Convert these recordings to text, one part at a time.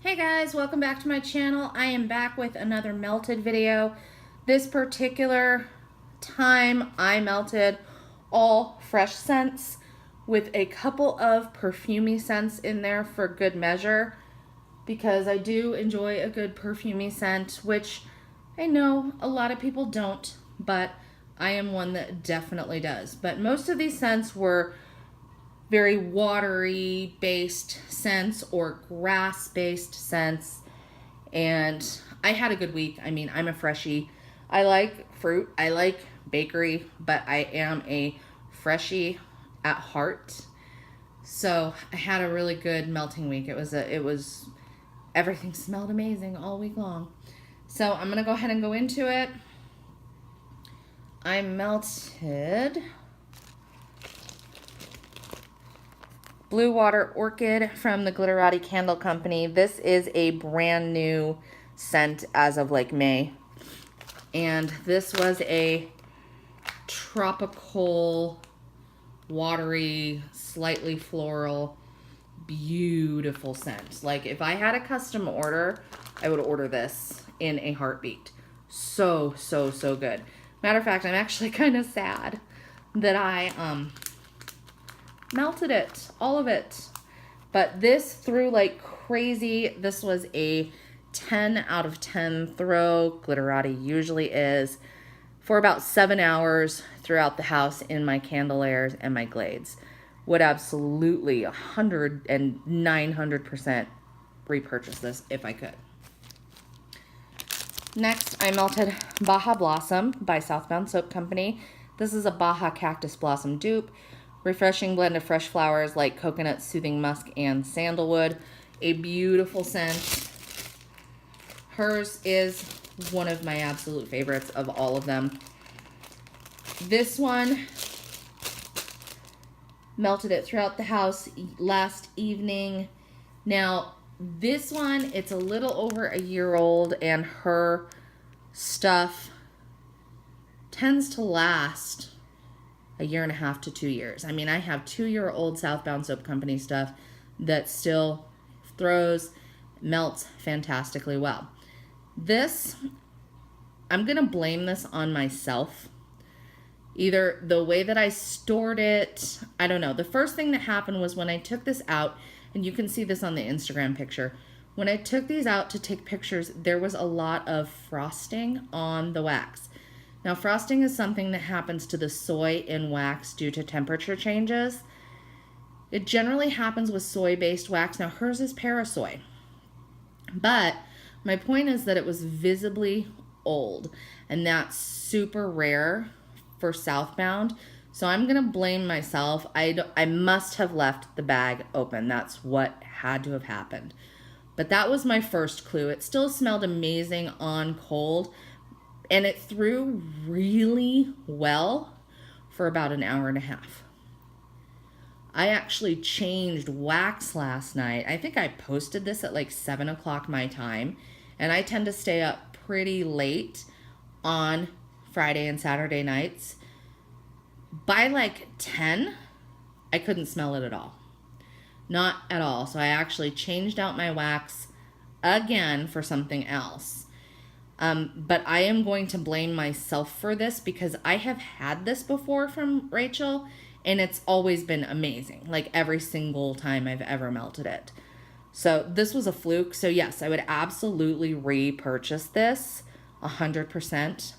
Hey guys, welcome back to my channel. I am back with another melted video. This particular time I melted all fresh scents with a couple of perfumey scents in there for good measure, because I do enjoy a good perfumey scent, which I know a lot of people don't, but I am one that definitely does. But most of these scents were very watery based scents or grass based scents, and I had a good week. I mean, I'm a freshie. I like fruit, I like bakery, but I am a freshie at heart. So I had a really good melting week. It was everything smelled amazing all week long. So I'm gonna go ahead and go into it. I melted Blue Water Orchid from the Glitterati Candle Company. This is a brand new scent as of like May. And this was a tropical, watery, slightly floral, beautiful scent. Like if I had a custom order, I would order this in a heartbeat. So good. Matter of fact, I'm actually kind of sad that I melted it, all of it. But this threw like crazy. This was a 10 out of 10 throw. Glitterati usually is, for about 7 hours throughout the house in my candelairs and my glades. Would absolutely 100 and 900% repurchase this if I could. Next, I melted Baja Blossom by Southbound Soap Company. This is a Baja Cactus Blossom dupe. Refreshing blend of fresh flowers like coconut, soothing musk, and sandalwood. A beautiful scent. Hers is one of my absolute favorites of all of them. This one, melted it throughout the house last evening. Now, this one, it's a little over a year old, and her stuff tends to last a year and a half to 2 years. I mean, I have 2-year-old Southbound Soap Company stuff that still throws, melts fantastically well. This, I'm gonna blame this on myself. Either the way that I stored it, I don't know. The first thing that happened was when I took this out, and you can see this on the Instagram picture. When I took these out to take pictures, there was a lot of frosting on the wax. Now, frosting is something that happens to the soy in wax due to temperature changes. It generally happens with soy-based wax. Now, hers is parasoy. But my point is that it was visibly old, and that's super rare for Southbound. So I'm going to blame myself. I must have left the bag open. That's what had to have happened. But that was my first clue. It still smelled amazing on cold, and it threw really well for about an hour and a half. I actually changed wax last night. I think I posted this at like 7 o'clock my time, and I tend to stay up pretty late on Friday and Saturday nights. By like 10, I couldn't smell it at all. Not at all. So I actually changed out my wax again for something else. But I am going to blame myself for this, because I have had this before from Rachel, and it's always been amazing. Like every single time I've ever melted it. So this was a fluke. So yes, I would absolutely repurchase this 100%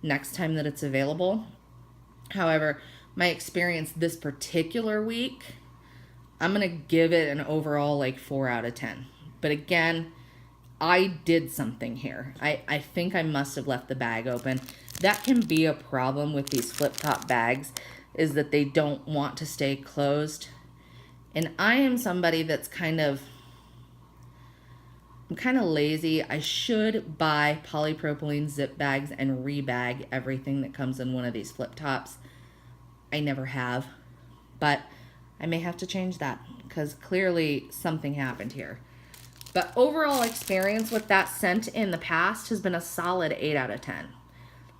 next time that it's available. However, my experience this particular week, I'm going to give it an overall like 4 out of 10. But again, I did something here. I think I must have left the bag open. That can be a problem with these flip-top bags, is that they don't want to stay closed. And I am somebody that's I'm kind of lazy. I should buy polypropylene zip bags and rebag everything that comes in one of these flip-tops. I never have. But I may have to change that, because clearly something happened here. But overall experience with that scent in the past has been a solid 8 out of 10.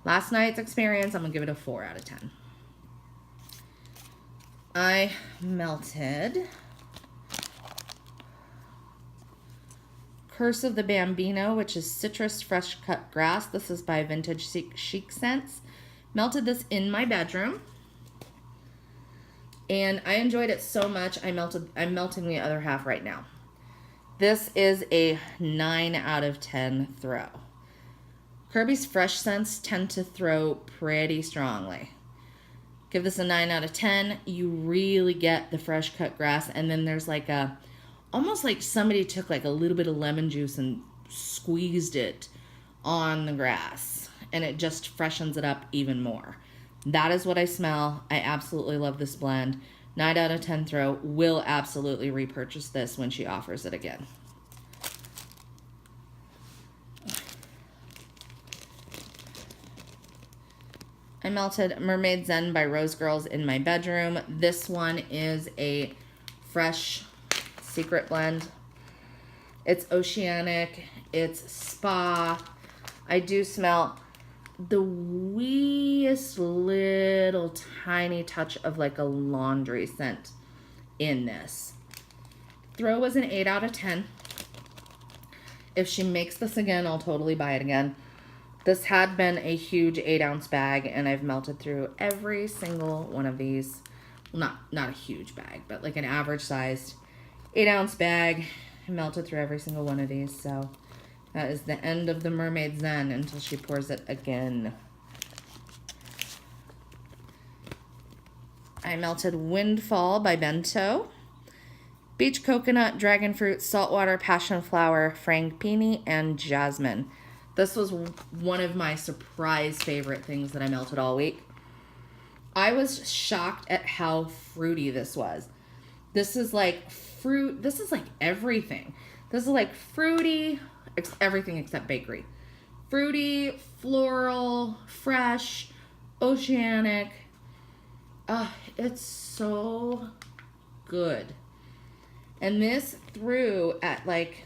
Last night's experience, I'm going to give it a 4 out of 10. I melted Curse of the Bambino, which is citrus fresh cut grass. This is by Vintage Chic Scents. Melted this in my bedroom. And I enjoyed it so much, I'm melting the other half right now. This is a 9 out of 10 throw. Kirby's fresh scents tend to throw pretty strongly. Give this a 9 out of 10. You really get the fresh cut grass, and then there's like a, almost like somebody took like a little bit of lemon juice and squeezed it on the grass, and it just freshens it up even more. That is what I smell. I absolutely love this blend. 9 out of 10 throw. Will absolutely repurchase this when she offers it again. I melted Mermaid Zen by Rose Girls in my bedroom. This one is a fresh secret blend. It's oceanic. It's spa. I do smell the weeest little tiny touch of like a laundry scent in this. Throw was an 8 out of 10. If she makes this again, I'll totally buy it again. This had been a huge 8-ounce bag, and I've melted through every single one of these. Well, not a huge bag, but like an average sized 8-ounce bag. I melted through every single one of these, so that is the end of the Mermaid Zen until she pours it again. I melted Windfall by Bento. Beach coconut, dragon fruit, saltwater, passion flower, frangipani, and jasmine. This was one of my surprise favorite things that I melted all week. I was shocked at how fruity this was. This is like fruit. This is like everything. This is like fruity, everything except bakery. Fruity, floral, fresh, oceanic. It's so good. And this threw at like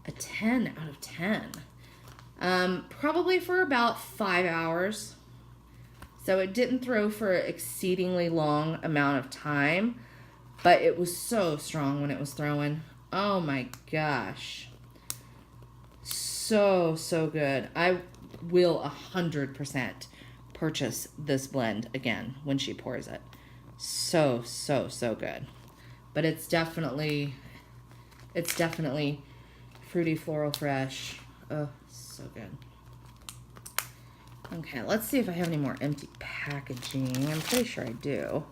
a 10 out of 10. Probably for about 5 hours. So it didn't throw for an exceedingly long amount of time, but it was so strong when it was throwing. Oh my gosh. So good. I will 100% purchase this blend again when she pours it. So good. But it's definitely fruity, floral, fresh. Oh, so good. Okay, let's see if I have any more empty packaging. I'm pretty sure I do.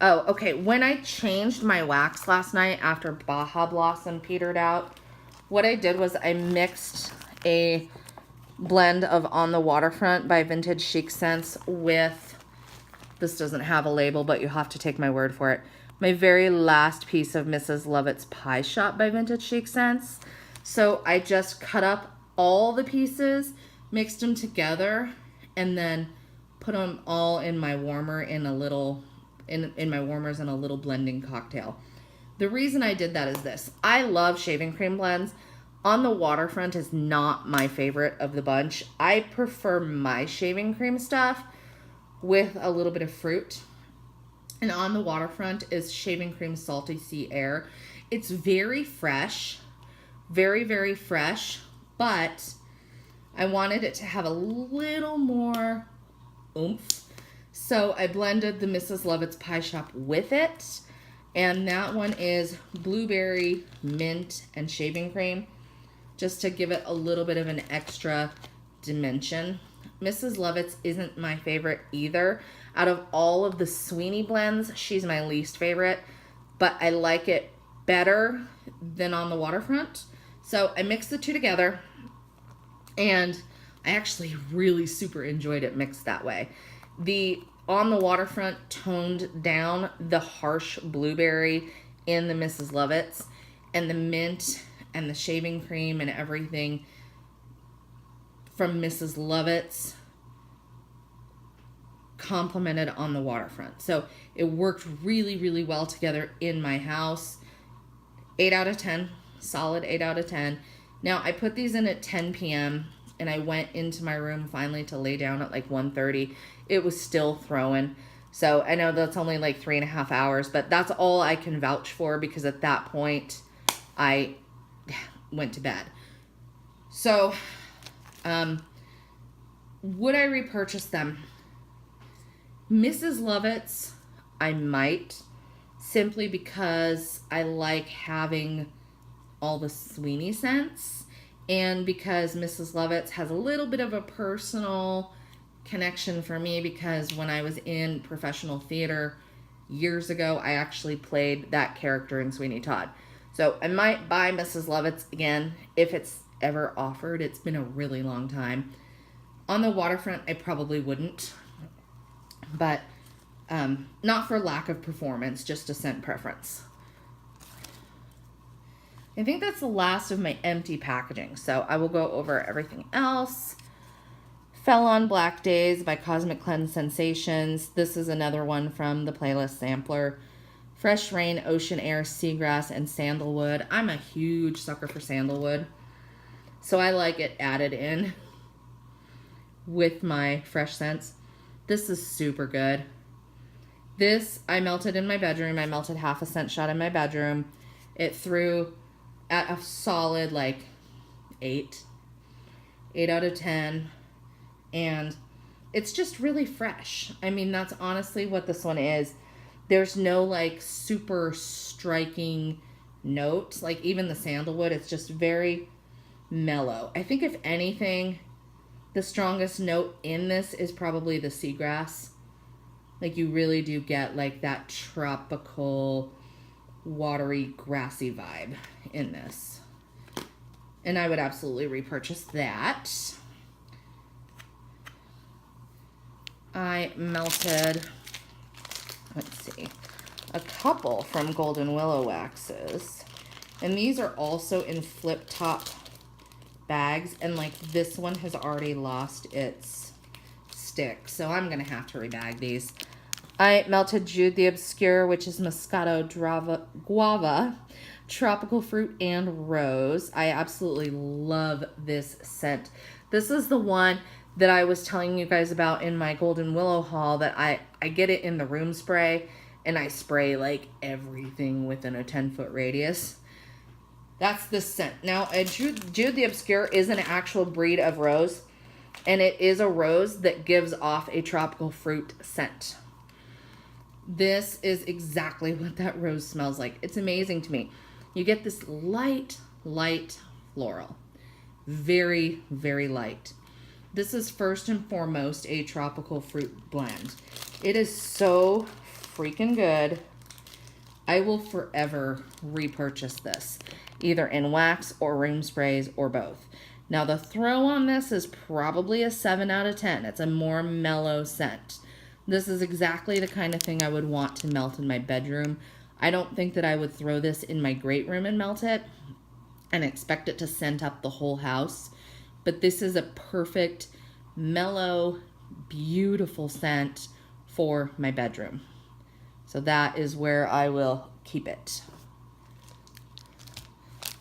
Oh, okay. When I changed my wax last night after Baja Blossom petered out, what I did was I mixed a blend of On the Waterfront by Vintage Chic Scents with, this doesn't have a label, but you have to take my word for it, my very last piece of Mrs. Lovett's Pie Shop by Vintage Chic Scents. So I just cut up all the pieces, mixed them together, and then put them all in my warmer in a little, in my warmers in a little blending cocktail. The reason I did that is this. I love shaving cream blends. On the Waterfront is not my favorite of the bunch. I prefer my shaving cream stuff with a little bit of fruit. And On the Waterfront is shaving cream salty sea air. It's very fresh, very fresh, but I wanted it to have a little more oomph. So I blended the Mrs. Lovett's Pie Shop with it. And that one is blueberry, mint, and shaving cream, just to give it a little bit of an extra dimension. Mrs. Lovett's isn't my favorite either. Out of all of the Sweeney blends, she's my least favorite, but I like it better than On the Waterfront. So I mixed the two together, and I actually really super enjoyed it mixed that way. The On the Waterfront toned down the harsh blueberry in the Mrs. Lovett's, and the mint and the shaving cream and everything from Mrs. Lovett's complemented On the Waterfront. So it worked really well together in my house. 8 out of 10. Solid 8 out of 10. Now, I put these in at 10 p.m. and I went into my room finally to lay down at like 1:30. It was still throwing. So I know that's only like 3.5 hours, but that's all I can vouch for, because at that point, I went to bed. So, would I repurchase them? Mrs. Lovett's, I might, simply because I like having all the Sweeney scents, and because Mrs. Lovett's has a little bit of a personal connection for me, because when I was in professional theater years ago, I actually played that character in Sweeney Todd. So I might buy Mrs. Lovett's again if it's ever offered. It's been a really long time. On the waterfront, I probably wouldn't, but not for lack of performance, just a scent preference. I think that's the last of my empty packaging, so I will go over everything else. Fell on Black Days by Cosmic Cleanse Sensations. This is another one from the playlist sampler. Fresh Rain, Ocean Air, Seagrass, and Sandalwood. I'm a huge sucker for sandalwood, so I like it added in with my fresh scents. This is super good. This I melted in my bedroom. I melted half a scent shot in my bedroom. It threw at a solid like 8 out of 10, and it's just really fresh. I mean, that's honestly what this one is. There's no like super striking notes, like even the sandalwood. It's just very mellow. I think if anything, the strongest note in this is probably the seagrass. Like you really do get like that tropical, watery, grassy vibe in this. And I would absolutely repurchase that. I melted, let's see, a couple from Golden Willow waxes. And these are also in flip top bags. And like this one has already lost its stick, so I'm going to have to rebag these. I melted Jude the Obscure, which is Moscato Guava, Tropical Fruit, and Rose. I absolutely love this scent. This is the one that I was telling you guys about in my Golden Willow haul, that I get it in the room spray, and I spray like everything within a 10-foot radius. That's the scent. Now, Jude the Obscure is an actual breed of rose, and it is a rose that gives off a tropical fruit scent. This is exactly what that rose smells like. It's amazing to me. You get this light floral. Very, very light. This is first and foremost a tropical fruit blend. It is so freaking good. I will forever repurchase this, either in wax or room sprays or both. Now the throw on this is probably a 7 out of 10. It's a more mellow scent. This is exactly the kind of thing I would want to melt in my bedroom. I don't think that I would throw this in my great room and melt it and expect it to scent up the whole house. But this is a perfect, mellow, beautiful scent for my bedroom. So that is where I will keep it.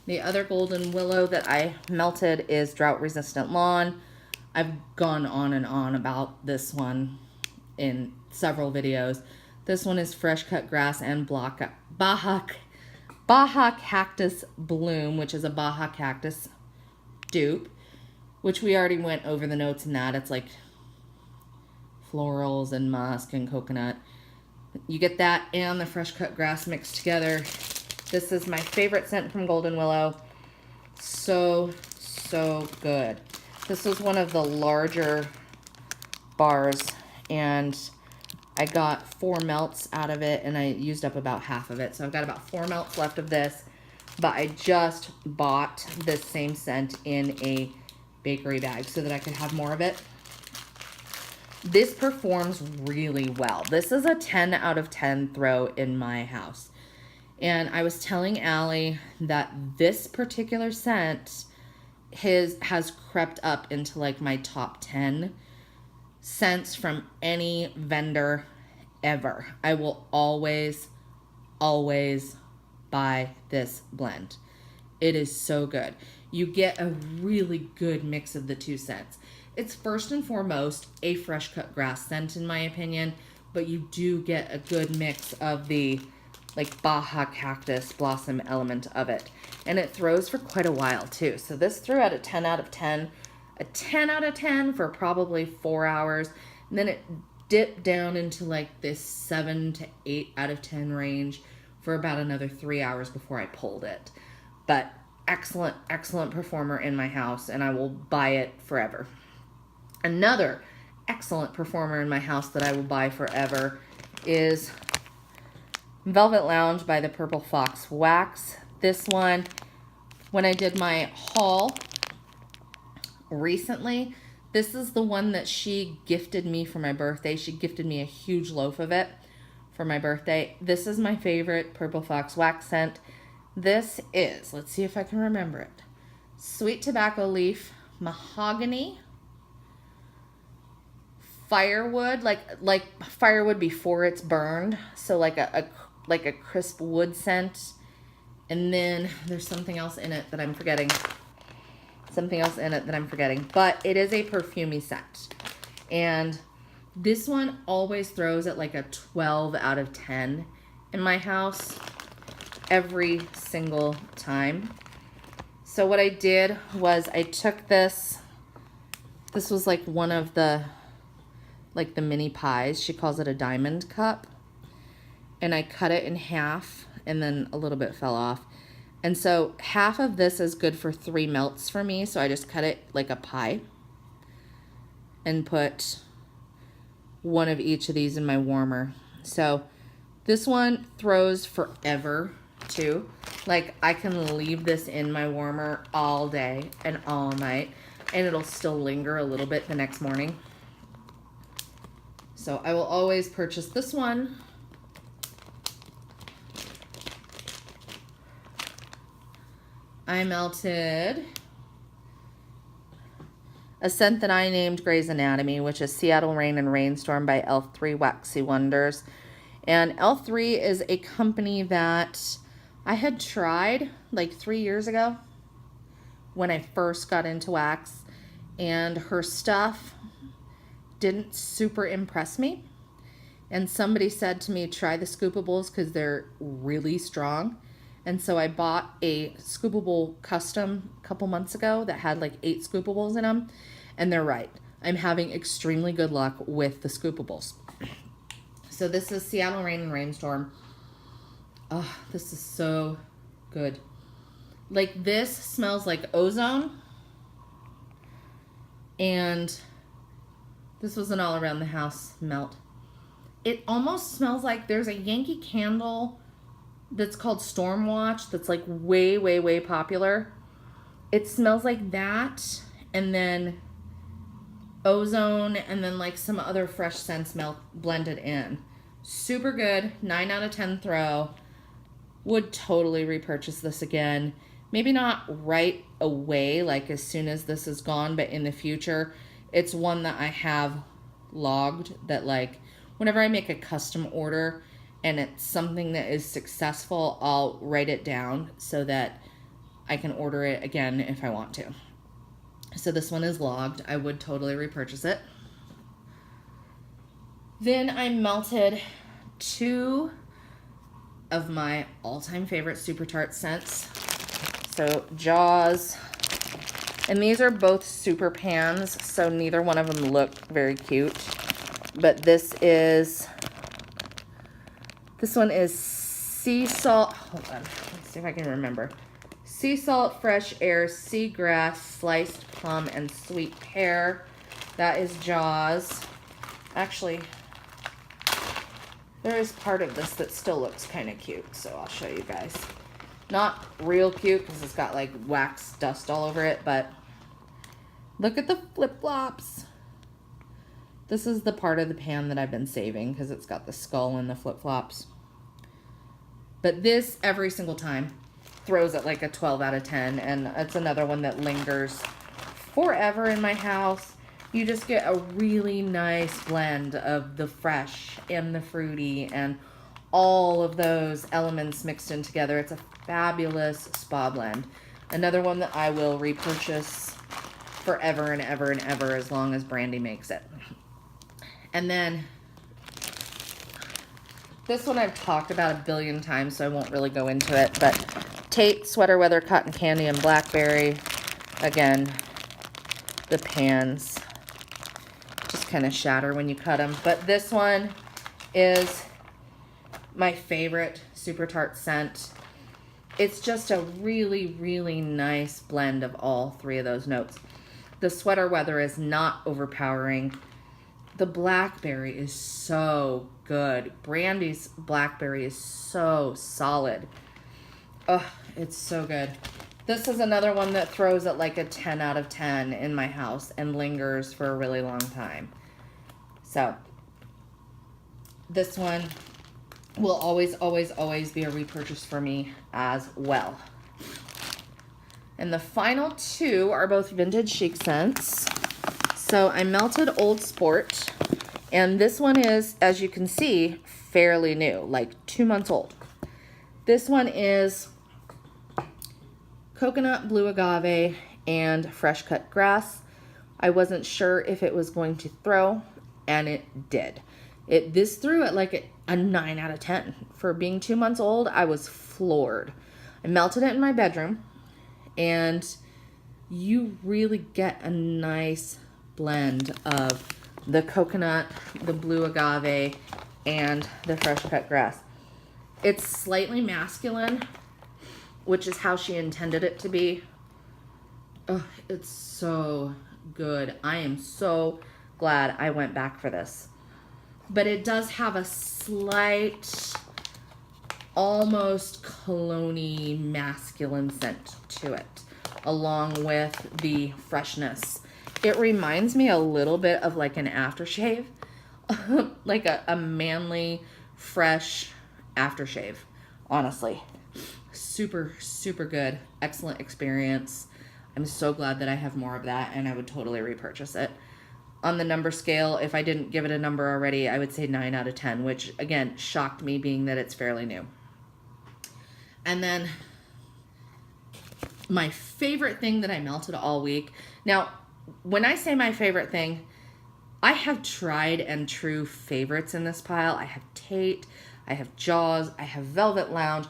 The other Golden Willow that I melted is Drought Resistant Lawn. I've gone on and on about this one in several videos. This one is Fresh Cut Grass and Baja Cactus Bloom, which is a Baja Cactus dupe, which we already went over the notes in that. It's like florals and musk and coconut. You get that and the Fresh Cut Grass mixed together. This is my favorite scent from Golden Willow. So good. This was one of the larger bars, and I got 4 melts out of it, and I used up about half of it. So I've got about 4 melts left of this, but I just bought this same scent in a bakery bag so that I could have more of it. This performs really well. This is a 10 out of 10 throw in my house. And I was telling Allie that this particular scent has crept up into like my top 10 scents from any vendor ever. I will always buy this blend. It is so good. You get a really good mix of the two scents. It's first and foremost a fresh cut grass scent in my opinion, but you do get a good mix of the like Baja cactus blossom element of it. And it throws for quite a while too. So this threw at a 10 out of 10. A 10 out of 10 for probably 4 hours. And then it dipped down into like this 7 to 8 out of 10 range for about another 3 hours before I pulled it. But excellent, excellent performer in my house, and I will buy it forever. Another excellent performer in my house that I will buy forever is Velvet Lounge by the Purple Fox Wax. This one, when I did my haul recently, this is the one that she gifted me for my birthday. She gifted me a huge loaf of it for my birthday. This is my favorite Purple Fox Wax scent. This is, let's see if I can remember it, sweet tobacco leaf, mahogany, firewood, like firewood before it's burned, so like a crisp wood scent. And then there's something else in it that I'm forgetting. But it is a perfumey scent. And this one always throws at like a 12 out of 10 in my house every single time. So what I did was I took this was like one of the mini pies. She calls it a diamond cup. And I cut it in half, and then a little bit fell off. And so half of this is good for 3 melts for me. So I just cut it like a pie and put one of each of these in my warmer. So this one throws forever too. Like I can leave this in my warmer all day and all night, and it'll still linger a little bit the next morning. So I will always purchase this one. I melted a scent that I named Grey's Anatomy, which is Seattle Rain and Rainstorm by Elf3 Waxy Wonders. And Elf3 is a company that I had tried like 3 years ago when I first got into wax, and her stuff didn't super impress me. And somebody said to me, try the scoopables because they're really strong. And so I bought a scoopable custom a couple months ago that had like 8 scoopables in them. And they're right. I'm having extremely good luck with the scoopables. So this is Seattle Rain and Rainstorm. Oh, this is so good. Like this smells like ozone. And this was an all around the house melt. It almost smells like there's a Yankee Candle that's called Storm Watch that's like way, way, way popular. It smells like that, and then ozone, and then like some other fresh scents blended in. Super good. 9 out of 10 throw. Would totally repurchase this again. Maybe not right away, like as soon as this is gone, but in the future. It's one that I have logged that like whenever I make a custom order and it's something that is successful, I'll write it down so that I can order it again if I want to. So this one is logged. I would totally repurchase it. Then I melted 2 of my all-time favorite Super Tart scents. So Jaws. And these are both super pans, so neither one of them look very cute. But this one is sea salt. Hold on, let's see if I can remember. Sea salt, fresh air, seagrass, sliced plum, and sweet pear. That is Jaws. Actually, there is part of this that still looks kind of cute, so I'll show you guys. Not real cute because it's got like wax dust all over it, but look at the flip-flops. This is the part of the pan that I've been saving because it's got the skull and the flip-flops. But this, every single time, throws at like a 12 out of 10, and it's another one that lingers forever in my house. You just get a really nice blend of the fresh and the fruity and all of those elements mixed in together. It's a fabulous spa blend. Another one that I will repurchase forever and ever and ever as long as Brandy makes it. And then This one I've talked about a billion times, so I won't really go into it. But Tate, Sweater Weather, Cotton Candy, and Blackberry. Again, the pans just kind of shatter when you cut them. But this one is my favorite Super Tart scent. It's just a really, really nice blend of all three of those notes. The Sweater Weather is not overpowering. The Blackberry is so good. Brandy's Blackberry is so solid. Oh, it's so good. This is another one that throws at like a 10 out of 10 in my house and lingers for a really long time. So this one will always, always, always be a repurchase for me as well. And the final two are both vintage chic scents. So I melted Old Sport, and this one is, as you can see, fairly new, like 2 months old. This one is coconut, blue agave, and fresh cut grass. I wasn't sure if it was going to throw, and it did. This threw at like a 9 out of 10. For being 2 months old, I was floored. I melted it in my bedroom, and you really get a nice blend of the coconut, the blue agave, and the fresh cut grass. It's slightly masculine, which is how she intended it to be. Oh, it's so good. I am so glad I went back for this. But it does have a slight, almost cologne-y masculine scent to it, along with the freshness. It reminds me a little bit of like an aftershave, like a manly, fresh aftershave, honestly. Super, super good. Excellent experience. I'm so glad that I have more of that, and I would totally repurchase it. On the number scale, if I didn't give it a number already, I would say 9 out of 10, which, again, shocked me being that it's fairly new. And then my favorite thing that I melted all week. Now, when I say my favorite thing, I have tried and true favorites in this pile. I have Tate, I have Jaws, I have Velvet Lounge,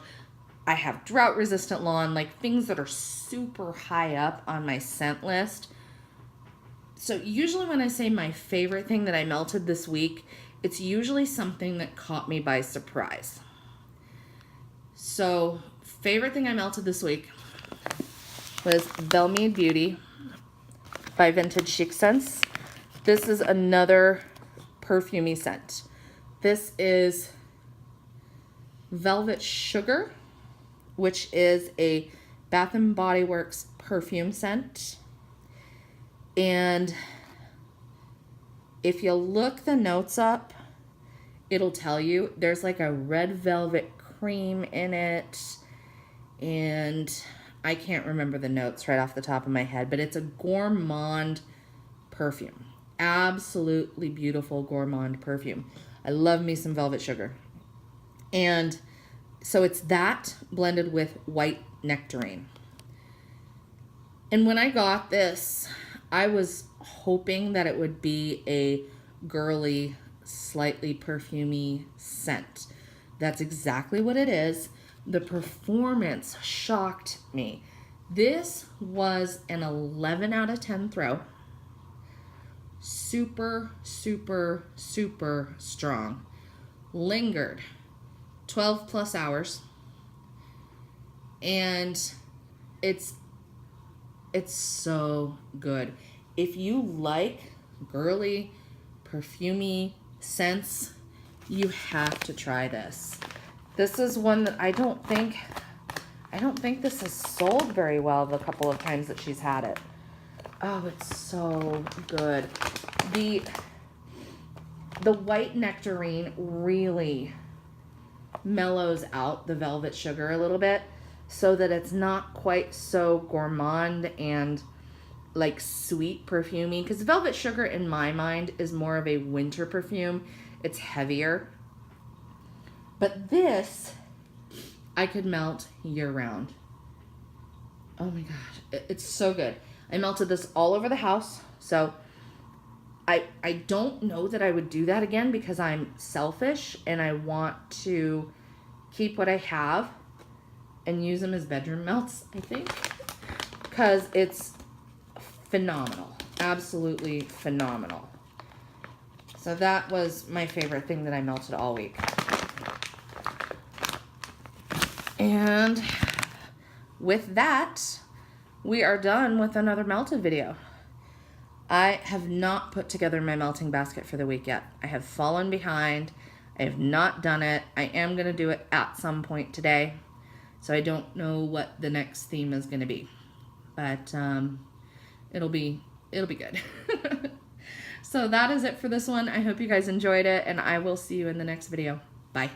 I have Drought Resistant Lawn, like things that are super high up on my scent list. So usually when I say my favorite thing that I melted this week, it's usually something that caught me by surprise. So favorite thing I melted this week was Belmead Beauty by Vintage Chic Scents. This is another perfumey scent. This is Velvet Sugar, which is a Bath & Body Works perfume scent. And if you look the notes up, it'll tell you there's like a red velvet cream in it. And I can't remember the notes right off the top of my head, but it's a gourmand perfume. Absolutely beautiful gourmand perfume. I love me some Velvet Sugar. And so it's that blended with white nectarine. And when I got this, I was hoping that it would be a girly, slightly perfumey scent. That's exactly what it is. The performance shocked me. This was an 11 out of 10 throw. Super, super, super strong. Lingered 12 plus hours. And it's so good. If you like girly, perfumey scents, you have to try this. This is one that I don't think this has sold very well the couple of times that she's had it. Oh, it's so good. The white nectarine really mellows out the Velvet Sugar a little bit so that it's not quite so gourmand and like sweet perfumey, because Velvet Sugar in my mind is more of a winter perfume. It's heavier. But this I could melt year round. Oh my gosh, it's so good. I melted this all over the house. So I don't know that I would do that again because I'm selfish and I want to keep what I have and use them as bedroom melts, I think, because it's phenomenal. Absolutely phenomenal. So that was my favorite thing that I melted all week. And with that, we are done with another melted video. I have not put together my melting basket for the week yet. I have fallen behind. I have not done it. I am going to do it at some point today. So I don't know what the next theme is going to be. But it'll be good. So that is it for this one. I hope you guys enjoyed it, and I will see you in the next video. Bye.